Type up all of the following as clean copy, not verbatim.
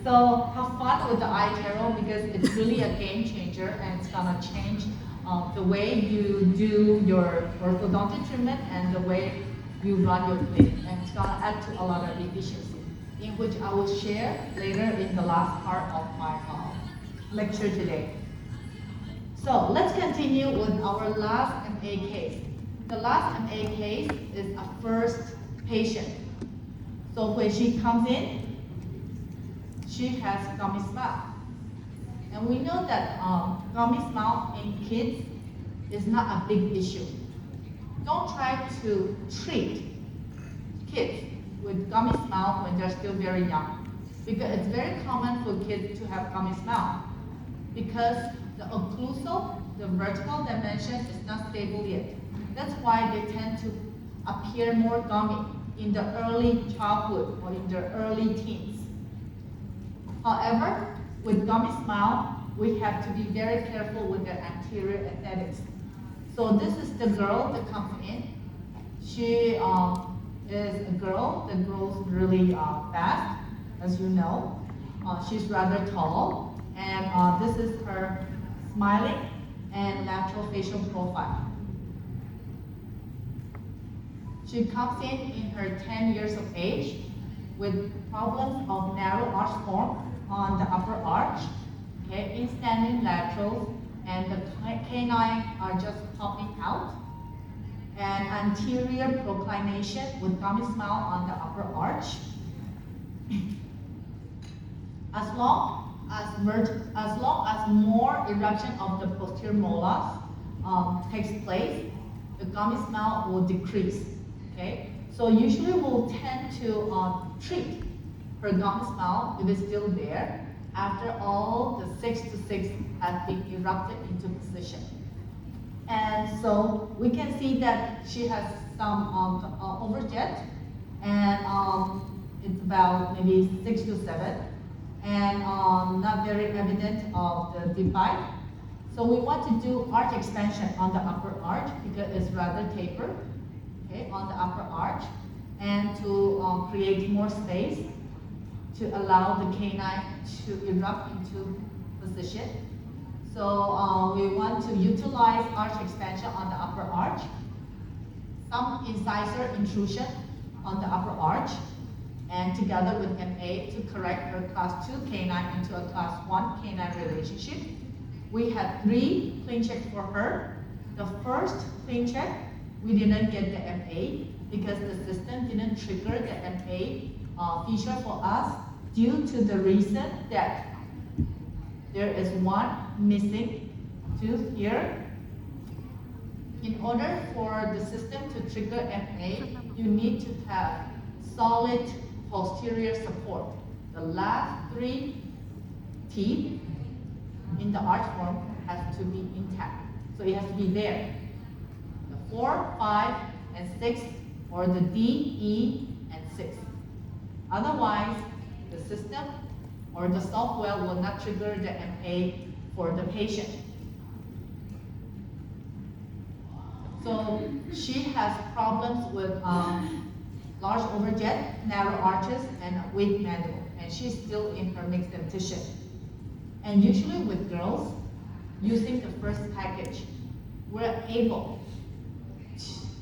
So have fun with the iTero because it's really a game changer and it's gonna change the way you do your orthodontic treatment and the way you run your clinic, and it's gonna add to a lot of efficiency, in which I will share later in the last part of my lecture today. So let's continue with our last MA case. The last MA case is a first patient. So when she comes in, she has gummy smile. And we know that gummy smile in kids is not a big issue. Don't try to treat kids with gummy smile when they're still very young, because it's very common for kids to have gummy smile because the occlusal, the vertical dimension is not stable yet. That's why they tend to appear more gummy in the early childhood or in the early teens. However, with gummy smile, we have to be very careful with the anterior aesthetics. So this is the girl that comes in. She is a girl that grows really fast, as you know. She's rather tall, and this is her smiling and lateral facial profile. She comes in her 10 years of age with problems of narrow arch form on the upper arch, okay, in standing laterals, and the canine are just popping out, and anterior proclination with gummy smile on the upper arch. As long as more eruption of the posterior molars takes place, the gummy smile will decrease. Okay, so usually we'll tend to treat her gummy smile if it's still there after all the 6 to 6 has been erupted into position. And so we can see that she has some overjet, and it's about maybe 6 to 7, and not very evident of the deep bite. So we want to do arch expansion on the upper arch because it's rather tapered, okay, on the upper arch, and to create more space to allow the canine to erupt into position. So we want to utilize arch expansion on the upper arch, some incisor intrusion on the upper arch, and together with MA to correct her class 2 canine into a class 1 canine relationship. We had 3 clean checks for her. The first clean check, we didn't get the MA because the system didn't trigger the MA feature for us due to the reason that there is one missing tooth here. In order for the system to trigger MA, you need to have solid posterior support. The last 3 teeth in the arch form has to be intact. So it has to be there. The 4, 5, and 6, or the D, E, and 6. Otherwise, the system or the software will not trigger the MA for the patient. So she has problems with large overjet, narrow arches, and a weak mandible, and she's still in her mixed dentition. And usually with girls, using the first package, we're able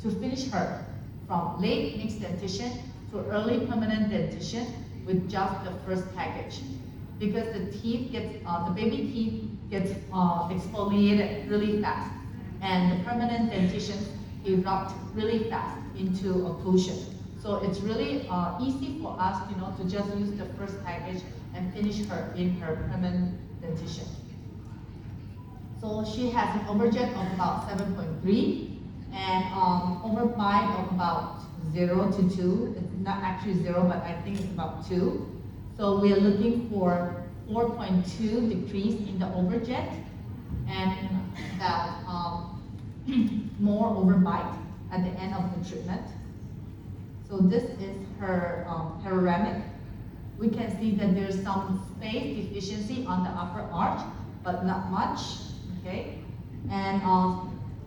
to finish her from late mixed dentition to early permanent dentition with just the first package, because the teeth gets, the baby teeth gets exfoliated really fast, and the permanent dentition erupt really fast into occlusion. So it's really easy for us, to just use the first package and finish her in her permanent dentition. So she has an overjet of about 7.3 and overbite of about 0 to 2. It's not actually 0, but I think it's about 2. So we are looking for 4.2 decrease in the overjet and about more overbite at the end of the treatment. So this is her panoramic. We can see that there's some space deficiency on the upper arch, but not much, okay? And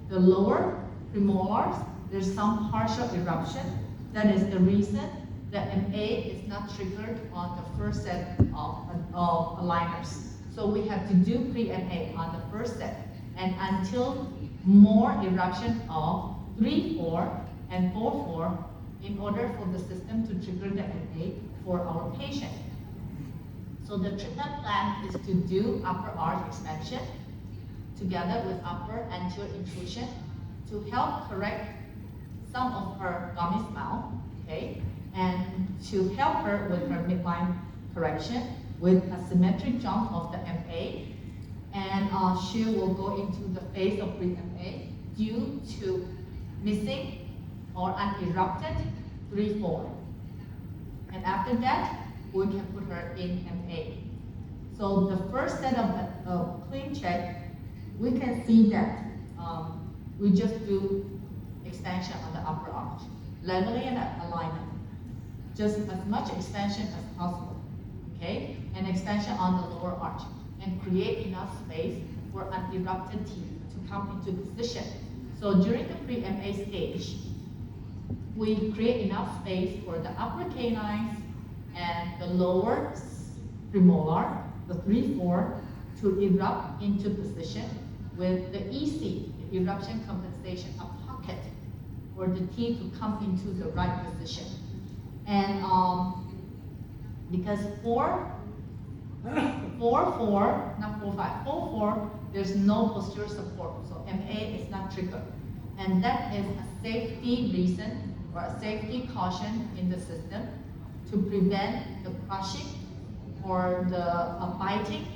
the lower premolars, there's some partial eruption. That is the reason that MA is not triggered on the first set of of aligners. So we have to do pre-MA on the first set, and until more eruption of 3-4 and 4-4 in order for the system to trigger the MA for our patient. So the treatment plan is to do upper arch expansion together with upper anterior intrusion to help correct some of her gummy smile, okay, and to help her with her midline correction with a symmetric jump of the MA, and she will go into the phase of pre-MA due to missing or unerupted 3-4. And after that, we can put her in MA. So the first set of clean check, we can see that we just do expansion on the upper arch, leveling and alignment. Just as much expansion as possible, okay? And expansion on the lower arch, and create enough space for unerupted teeth to come into position. So during the pre-MA stage, we create enough space for the upper canines and the lower premolar, the 3-4, to erupt into position with the EC, the eruption compensation, a pocket for the teeth to come into the right position. And because 4-4, there's no posterior support, so MA is not triggered. And that is a safety reason or a safety caution in the system to prevent the crushing or the biting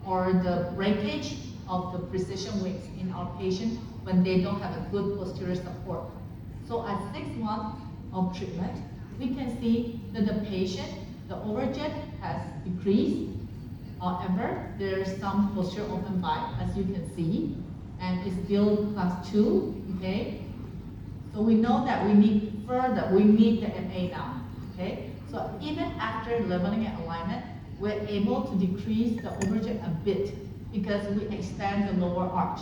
or the breakage of the precision wings in our patient when they don't have a good posterior support. So at 6 months of treatment, we can see that the patient, the overjet has decreased. However, there is some posterior open bite, as you can see, and it's still class 2, okay? So we know that we need the MA now, okay? So even after leveling and alignment, we're able to decrease the overjet a bit because we expand the lower arch.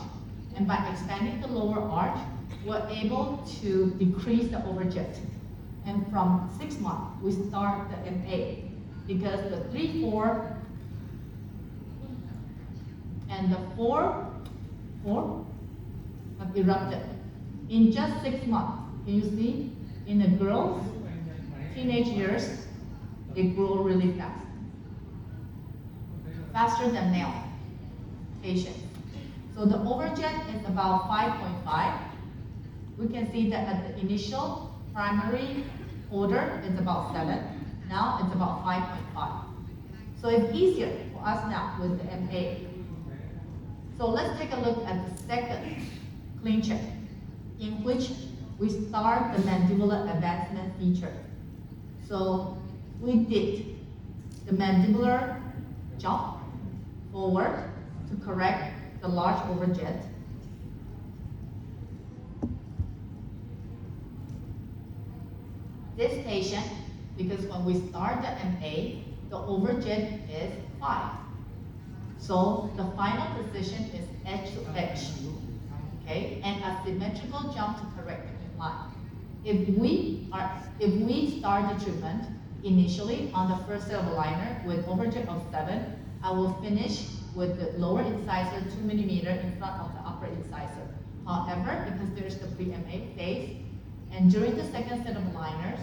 And by expanding the lower arch, we're able to decrease the overjet. And from 6 months, we start the MA because the 3-4 and the 4 have erupted. In just 6 months, can you see? In the girls, teenage years, they grow really fast. Faster than male patients. So the overjet is about 5.5. We can see that at the initial primary order, it's about 7. Now it's about 5.5. So it's easier for us now with the MA. So let's take a look at the second clean check, in which we start the mandibular advancement feature. So we did the mandibular jump forward to correct the large overjet. This patient, because when we start the MA, the overjet is 5. So the final position is edge to edge, okay? And a symmetrical jump to correct the midline. If we start the treatment initially on the first set of aligner with overjet of 7, I will finish with the lower incisor 2 millimeter in front of the upper incisor. However, because there is the pre-MA phase, and during the second set of aligners,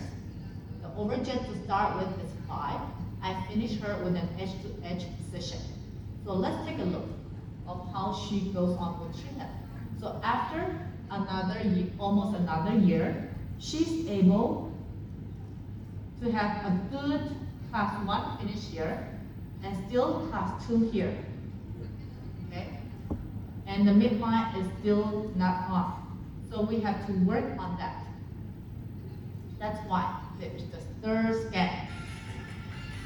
the overjet to start with is 5. I finish her with an edge-to-edge position. So let's take a look of how she goes on with treatment. So after almost another year, she's able to have a good class 1 finish here and still class 2 here. Okay? And the midline is still not on. So we have to work on that. That's why there's the third scan.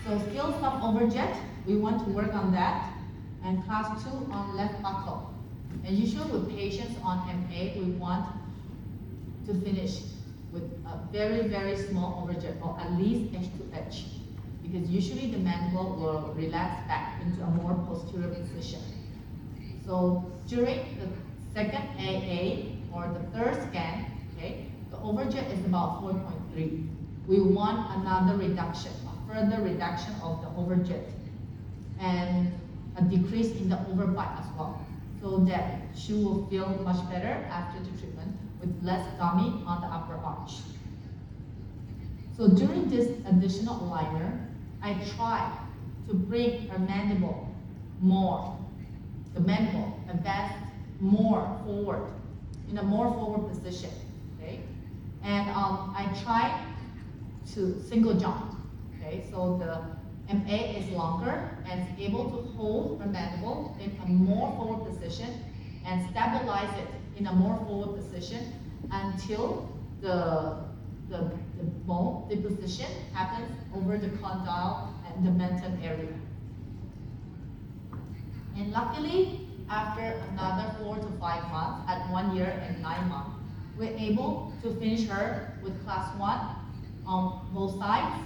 So still some overjet, we want to work on that. And class 2 on left buccal. And usually with patients on MA, we want to finish with a very, very small overjet, or at least edge to edge. Because usually the mandible will relax back into a more posterior position. So during the second AA, or the third scan, okay, the overjet is about 4.3. We want another reduction, a further reduction of the overjet. and a decrease in the overbite as well. So that she will feel much better after the treatment with less gummy on the upper arch. So during this additional aligner, I try to bring her mandible more, the mandible advanced more forward, in a more forward position, okay? And I try to single jump, okay? So the MA is longer and is able to hold her mandible in a more forward position and stabilize it in a more forward position until the bone deposition happens over the condyle and the menton area. And luckily, after another 4 to 5 months, at 1 year and 9 months, we're able to finish her with class 1 on both sides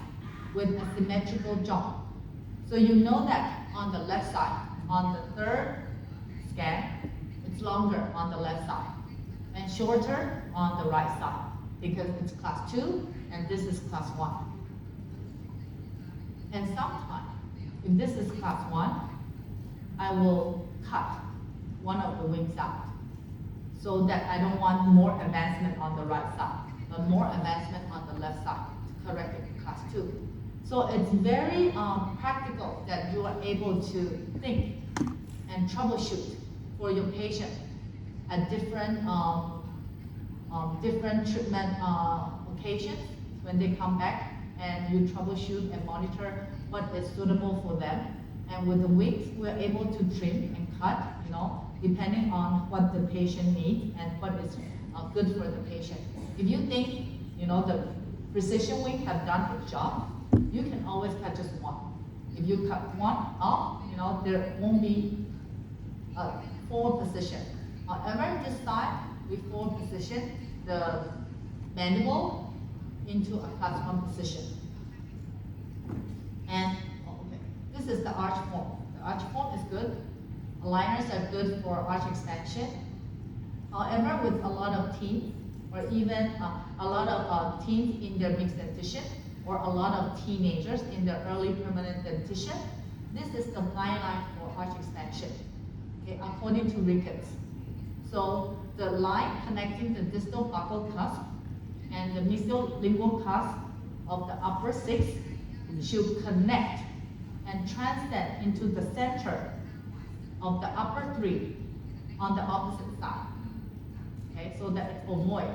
with a symmetrical jump. So you know that on the left side, on the third scan, it's longer on the left side and shorter on the right side because it's class 2 and this is class 1. And sometimes, if this is class 1, I will cut one of the wings out so that I don't want more advancement on the right side, but more advancement on the left side to correct it to class 2. So it's very practical that you are able to think and troubleshoot for your patient at different different treatment occasions when they come back, and you troubleshoot and monitor what is suitable for them. And with the wigs, we're able to trim and cut, you know, depending on what the patient needs and what is good for the patient. If you think, you know, the precision wig have done its job, you can always cut just one. If you cut one off, you know, there won't be a forward position. However, this side, we forward position the mandible into a class 1 position. And this is the arch form. The arch form is good. Aligners are good for arch expansion. However, with a lot of teens, or even a lot of teens in their mixed dentition, or a lot of teenagers in their early permanent dentition, this is the guideline for arch expansion, okay, according to Ricketts. So the line connecting the distal buccal cusp and the mesiolingual cusp of the upper 6 should connect and transcend into the center of the upper 3 on the opposite side. Okay, so that it's ovoid.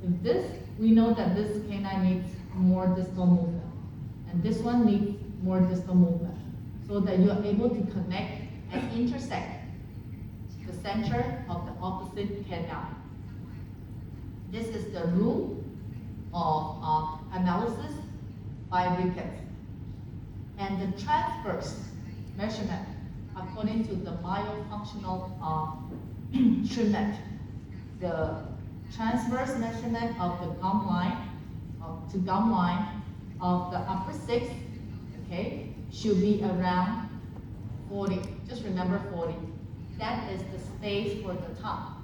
With this, we know that this canine needs more distal movement, and this one needs more distal movement, so that you are able to connect and intersect the center of the opposite canine. This is the rule of analysis by Ricketts. And the transverse measurement, according to the myofunctional treatment, the transverse measurement of the gum line to gum line of the upper 6, okay, should be around 40. Just remember 40. That is the space for the tongue.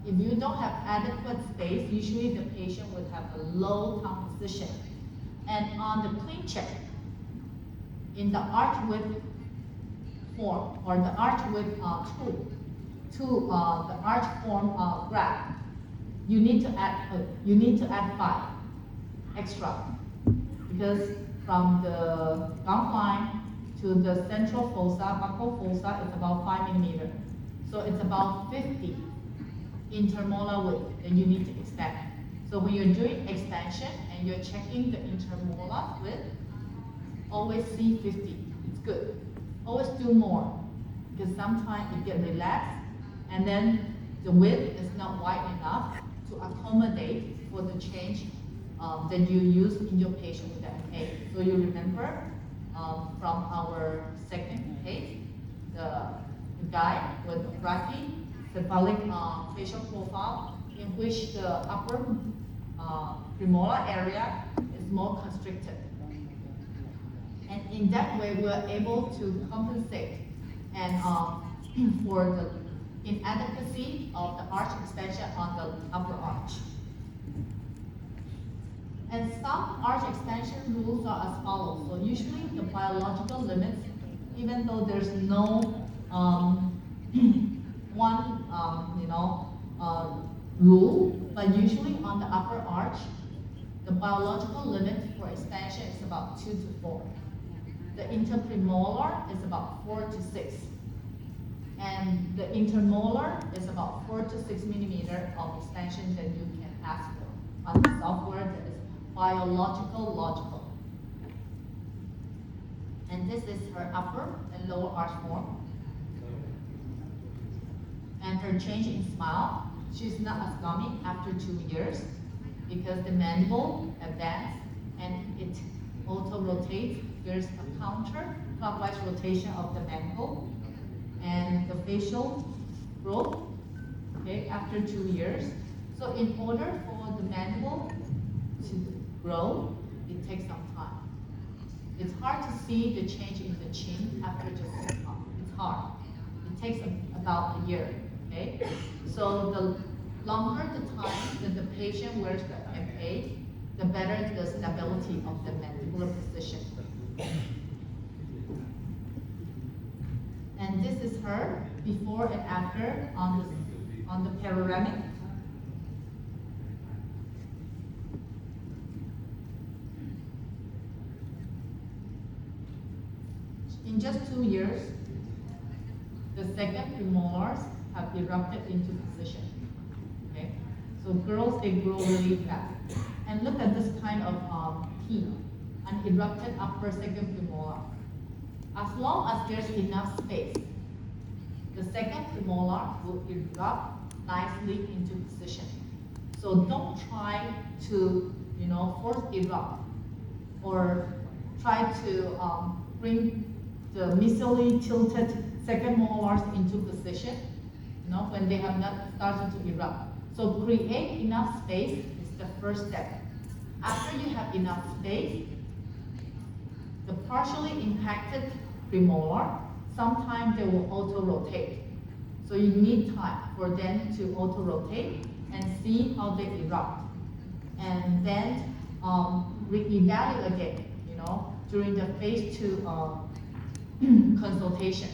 If you don't have adequate space, usually the patient would have a low tongue position. And on the clean check, in the arch width form, or the arch width tool, to the arch form graph, you need to add 5 extra, because from the gum line to the central fossa, buccal fossa, is about 5 millimeters. So it's about 50 intermolar width that you need to expand. So when you're doing expansion and you're checking the intermolar width, always see 50. It's good. Always do more, because sometimes it gets relaxed and then the width is not wide enough to accommodate for the change that you use in your patient with the MA. So you remember from our second case, the guy with brachycephalic facial profile, in which the upper premolar area is more constricted. And in that way, we're able to compensate and for the inadequacy of the arch expansion on the upper arch. And some arch expansion rules are as follows. So usually the biological limits even though there's no one rule, but usually on the upper arch, the biological limit for expansion is about 2 to 4. The interpremolar is about 4 to 6. And the intermolar is about 4 to 6 millimeter of expansion that you can ask for on the software that is biological logical. And this is her upper and lower arch form. And her change in smile, she's not as gummy after 2 years because the mandible advanced and it auto-rotates. There's a counter-clockwise rotation of the mandible and the facial growth, okay, after 2 years. So in order for the mandible to grow, it takes some time. It's hard to see the change in the chin after just 6 months. It's hard. It takes about a year, okay? So the longer the time that the patient wears the MA, the better the stability of the mandibular position. And this is her before and after on the panoramic. In just 2 years, the second premolars have erupted into position. Okay, so girls, they grow really fast. And look at this kind of teeth, an erupted upper second premolar. As long as there's enough space, the second premolar will erupt nicely into position. So don't try to, force erupt or try to bring the mesially tilted second molars into position, when they have not started to erupt. So create enough space is the first step. After you have enough space, the partially impacted premolar, sometimes they will auto-rotate. So you need time for them to auto-rotate and see how they erupt. And then re-evaluate again, during the phase 2 consultation.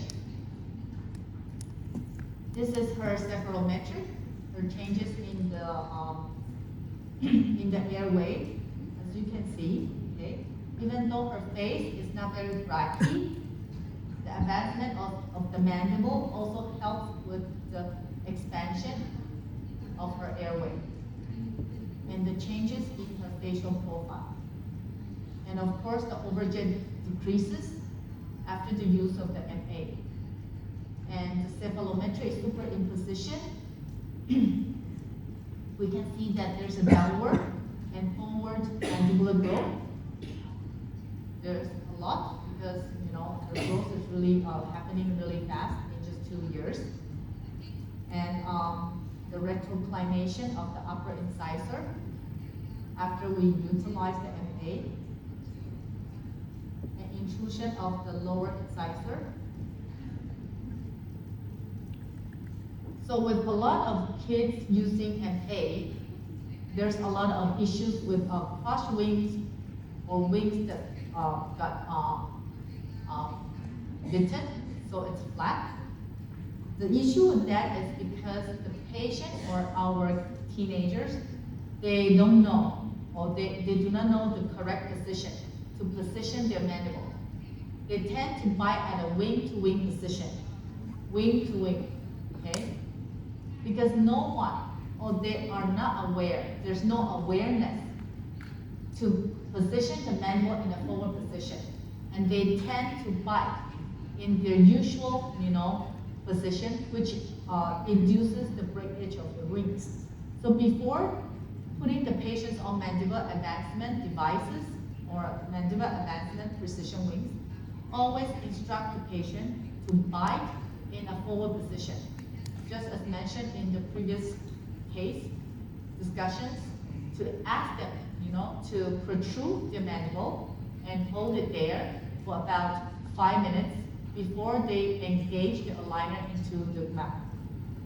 This is her cephalometric, her changes in the airway, as you can see. Okay, even though her face is not very bracky, the advancement of the mandible also helps with the expansion of her airway and the changes in her facial profile. And of course, the overjet decreases after the use of the MA. And the cephalometry is superimposition. We can see that there's a downward and forward mandibular growth. There's a lot because the growth is really happening really fast in just 2 years. And the retroclination of the upper incisor after we utilize the MA. And intrusion of the lower incisor. So with a lot of kids using MA, there's a lot of issues with cross wings or wings that got bitten, so it's flat. The issue with that is because the patient or our teenagers, they don't know, or they do not know the correct position to position their mandible. They tend to bite at a wing-to-wing position, wing to wing, okay? Because no one, or they are not aware, there's no awareness to position the mandible in a forward position. And they tend to bite in their usual, position, which induces the breakage of the wings. So before putting the patients on mandibular advancement devices or mandibular advancement precision wings, always instruct the patient to bite in a forward position. Just as mentioned in the previous case discussions, to ask them, to protrude their mandible and hold it there for about 5 minutes before they engage the aligner into the mouth.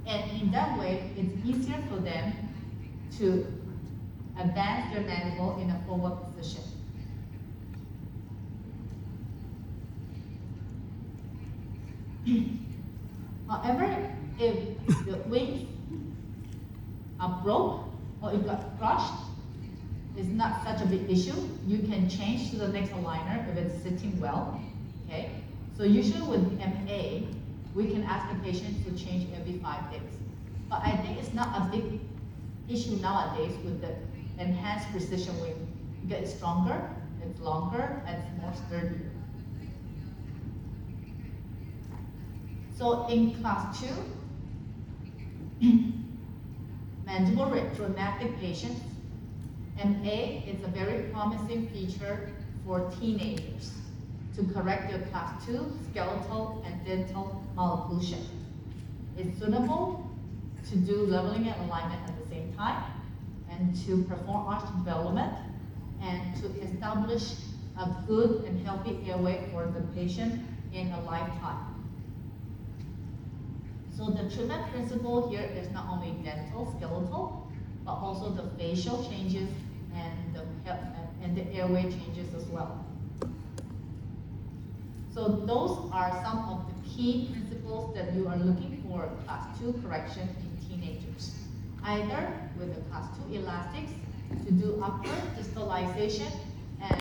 And in that way, it's easier for them to advance their mandible in a forward position. However, if the wings are broke or it got crushed, it's not such a big issue. You can change to the next aligner if it's sitting well, okay? So usually with MA, we can ask the patient to change every 5 days. But I think it's not a big issue nowadays with the enhanced precision wing. You get stronger, it's longer, and it's more sturdy. So in class 2, mandible retronative patients, MA is a very promising feature for teenagers to correct their class 2 skeletal and dental malocclusion. It's suitable to do leveling and alignment at the same time, and to perform arch development, and to establish a good and healthy airway for the patient in a lifetime. So the treatment principle here is not only dental, skeletal, but also the facial changes and the airway changes as well. So those are some of the key principles that you are looking for class 2 correction in teenagers. Either with the class 2 elastics to do upward distalization